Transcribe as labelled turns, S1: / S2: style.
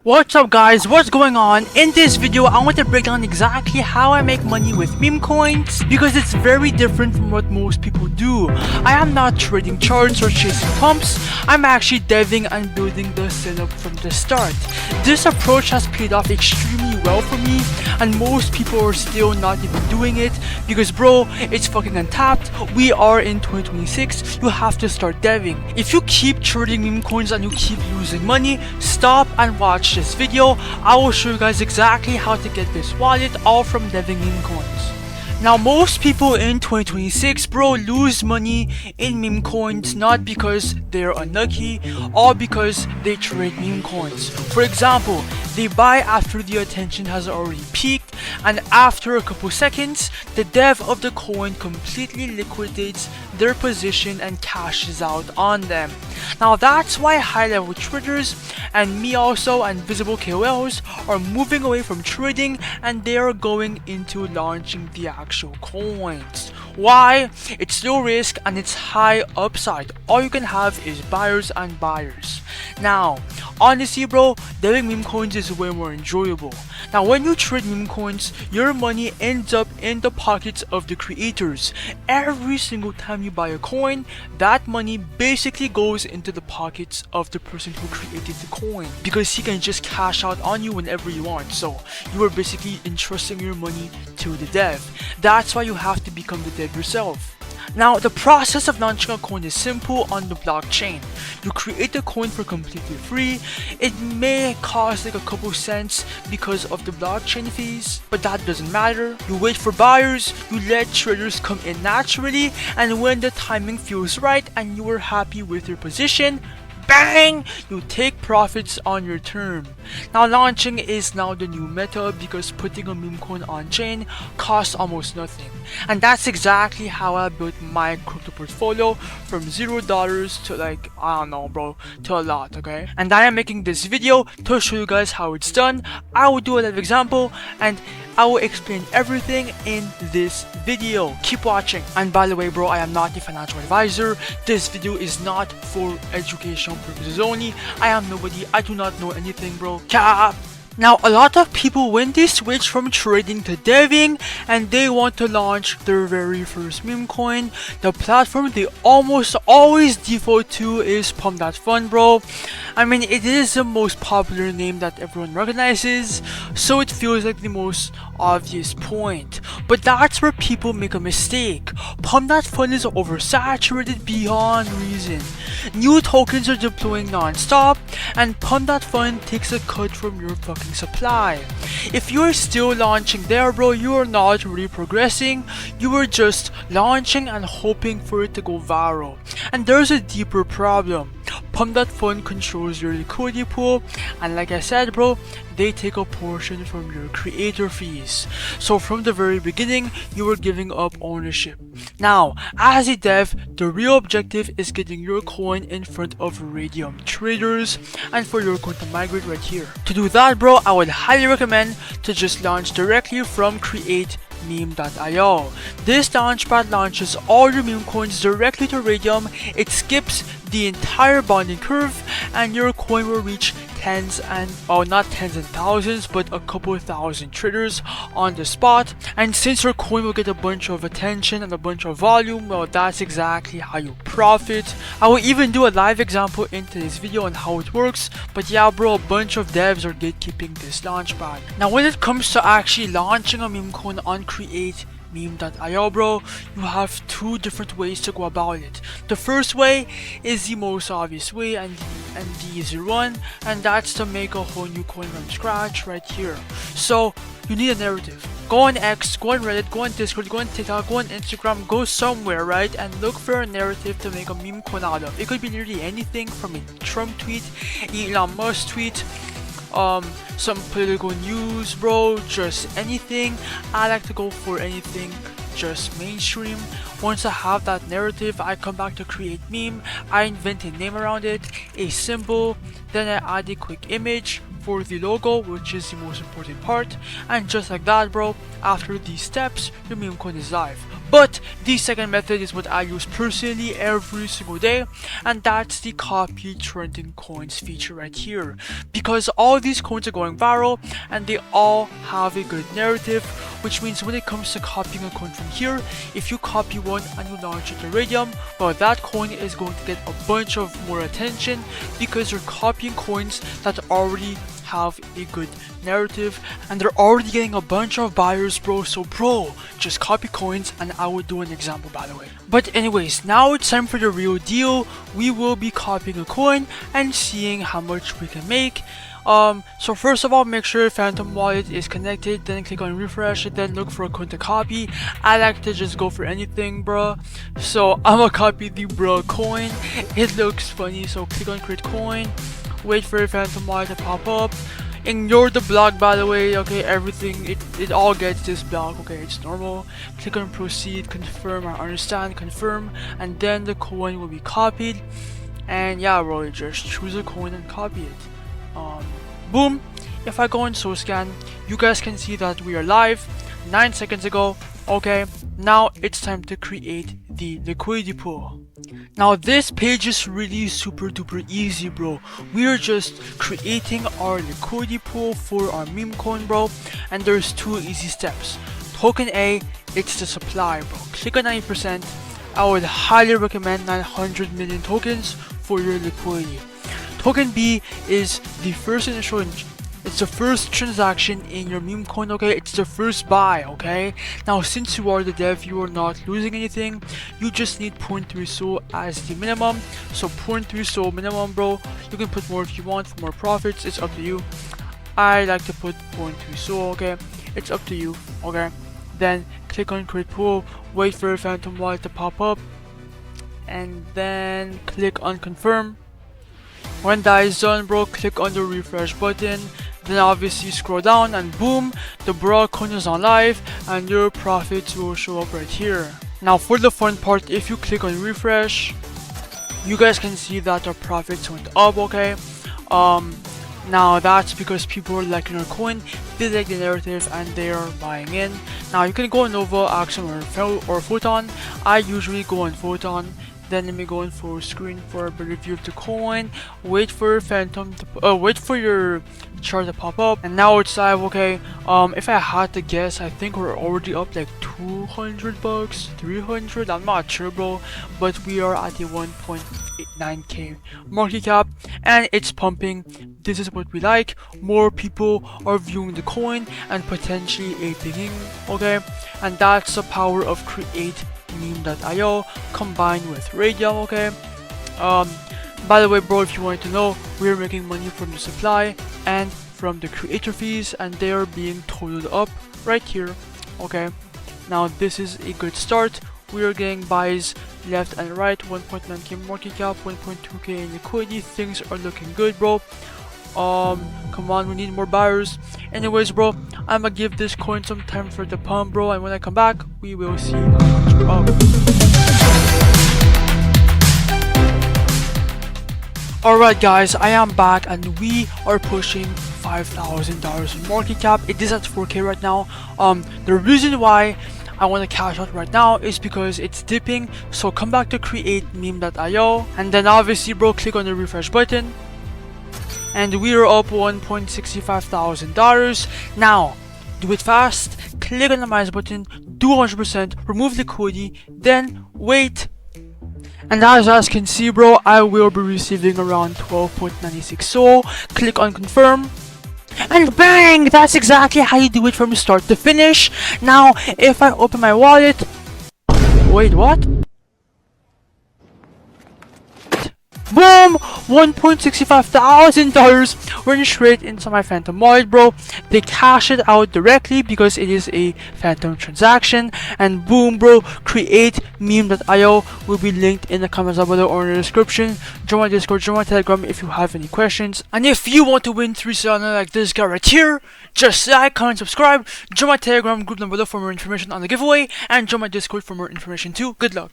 S1: What's up guys, what's going on? In this video I want to break down exactly how I make money with Memecoins because it's very different from what most people do. I am not trading charts or chasing pumps, I'm actually deving and building the setup from the start. This approach has paid off extremely well for me and most people are still not even doing it because bro, it's fucking untapped. We are in 2026, you have to start deving. If you keep trading Memecoins and you keep losing money, stop and watch this video. I will show you guys exactly how to get this wallet all from deving Memecoins. Now most people in 2026 bro lose money in Memecoins not because they're unlucky or because they trade Memecoins. For example, they buy after the attention has already peaked and after a couple seconds the dev of the coin completely liquidates their position and cashes out on them. Now that's why high level traders and me also and visible KOLs are moving away from trading and they are going into launching the actual coins. Why? It's low risk and it's high upside. All you can have is buyers and buyers. Now honestly bro, deving Memecoins is way more enjoyable. Now when you trade Memecoins, your money ends up in the pockets of the creators. Every single time you buy a coin, that money basically goes into the pockets of the person who created the coin because he can just cash out on you whenever you want. So you are basically entrusting your money to the dev. That's why you have to become the dev yourself. Now the process of launching a coin is simple on the blockchain. You create the coin for completely free. It may cost like a couple cents because of the blockchain fees, but that doesn't matter. You wait for buyers, you let traders come in naturally, and when the timing feels right and you are happy with your position, bang! You take profits on your term. Now launching is now the new meta because putting a meme coin on chain costs almost nothing. And that's exactly how I built my crypto portfolio from $0 to like, I don't know bro, to a lot, okay? And I am making this video to show you guys how it's done. I will do a live example and I will explain everything in this video. Keep watching. And by the way bro, I am not a financial advisor. This video is not for educational purposes only. I am nobody. I do not know anything bro. Cap. Now a lot of people when they switch from trading to deving and they want to launch their very first meme coin, the platform they almost always default to is Pump.Fun bro. I mean it is the most popular name that everyone recognizes, so it feels like the most obvious point. But that's where people make a mistake. Pump.Fun is oversaturated beyond reason. New tokens are deploying non-stop and Pump.Fun takes a cut from your fucking supply. If you are still launching there bro, you are not really progressing, you are just launching and hoping for it to go viral. And there's a deeper problem. Pump.Fun controls your liquidity pool and like I said bro, they take a portion from your creator fees. So from the very beginning, you were giving up ownership. Now, as a dev, the real objective is getting your coin in front of Radium traders and for your coin to migrate right here. To do that bro, I would highly recommend to just launch directly from Meme.io. This launchpad launches all your meme coins directly to Radium. It skips the entire bonding curve and your coin will reach tens and not tens and thousands but a couple thousand traders on the spot. And since your coin will get a bunch of attention and a bunch of volume, well that's exactly how you profit. I will even do a live example in today's video on how it works, but yeah bro, a bunch of devs are gatekeeping this launchpad. Now when it comes to actually launching a meme coin on Meme.io bro, you have two different ways to go about it. The first way is the most obvious way and the easier one, and that's to make a whole new coin from scratch right here. So you need a narrative. Go on X, go on Reddit, go on Discord, go on TikTok, go on Instagram, go somewhere, right, and look for a narrative to make a meme coin out of. It could be literally anything from a Trump tweet, Elon Musk tweet, some political news bro, just anything. I like to go for anything just mainstream. Once I have that narrative, I come back to create meme. I invent a name around it, a symbol, then I add a quick image, for the logo, which is the most important part, and just like that, bro, after these steps, your meme coin is live. But the second method is what I use personally every single day, and that's the copy trending coins feature right here. Because all these coins are going viral and they all have a good narrative, which means when it comes to copying a coin from here, if you copy one and you launch it to Radium, well, that coin is going to get a bunch of more attention because you're copying coins that already have a good narrative and they're already getting a bunch of buyers, bro. So bro, just copy coins, and I will do an example, by the way. But anyways, now it's time for the real deal. We will be copying a coin and seeing how much we can make. So first of all, make sure your Phantom wallet is connected, then click on refresh it, then look for a coin to copy. I like to just go for anything, bruh. So I'm gonna copy the bro coin. It looks funny, so click on create coin, wait for your Phantom wallet to pop up. Ignore the block, by the way, okay? Everything, it all gets this block, okay? It's normal. Click on proceed, confirm, I understand, confirm, and then the coin will be copied. And yeah, bro, you just choose a coin and copy it. Boom. If I go in SoScan, you guys can see that we are live 9 seconds ago. Okay, now it's time to create the liquidity pool. Now this page is really super duper easy, bro. We are just creating our liquidity pool for our meme coin, bro, and there's 2 easy steps. Token A, it's the supply, bro. Click on 90%. I would highly recommend 900 million tokens for your liquidity. Token B is the first initial, it's the first transaction in your meme coin, okay? It's the first buy, okay? Now since you are the dev, you are not losing anything. You just need 0.3 SOL as the minimum. So 0.3 SOL minimum, bro. You can put more if you want for more profits, it's up to you. I like to put 0.3 SOL, okay? It's up to you, okay? Then click on create pool, wait for your Phantom wallet to pop up, and then click on confirm. When that is done, bro, click on the refresh button, then obviously scroll down, and boom, the bro coin is on live and your profits will show up right here. Now for the fun part, if you click on refresh, you guys can see that our profits went up, okay? Now that's because people are liking our coin, they like the narrative, and they are buying in. Now you can go on Nova, Axiom, or Photon. I usually go on Photon. Then let me go in full screen for a review of the coin. Wait for your Phantom to, wait for your chart to pop up, and now it's live, okay? If I had to guess, I think we're already up like 200 bucks, 300. I'm not sure, bro, but we are at the 1.89k market cap, and it's pumping. This is what we like. More people are viewing the coin and potentially aping, okay? And that's the power of create Meme.io combined with Radium, okay? By the way, bro, if you wanted to know, we're making money from the supply and from the creator fees, and they are being totaled up right here, okay? Now this is a good start. We are getting buys left and right. 1.9k market cap, 1.2k in liquidity. Things are looking good, bro. Come on, we need more buyers. Anyways, bro, I'm gonna give this coin some time for the pump, bro, and when I come back, we will see how much we're up. Alright guys, I am back and we are pushing $5,000 in market cap. It is at 4k right now. The reason why I want to cash out right now is because it's dipping, so come back to create Meme.io, and then obviously, bro, click on the refresh button. And we are up $1.65,000. Now, do it fast. Click on the minus button, do 100%, remove liquidity, then wait. And as you guys can see, bro, I will be receiving around 12.96 SOL. Click on confirm. And bang! That's exactly how you do it from start to finish. Now, if I open my wallet... Wait, what? Boom! $1.65,000 went straight into my Phantom wallet, bro. They cash it out directly because it is a Phantom transaction. And boom, bro, create Meme.io will be linked in the comments down below or in the description. Join my Discord, join my Telegram if you have any questions. And if you want to win 3 Solana like this guy right here, just like, comment, subscribe. Join my Telegram group down below for more information on the giveaway. And join my Discord for more information too. Good luck.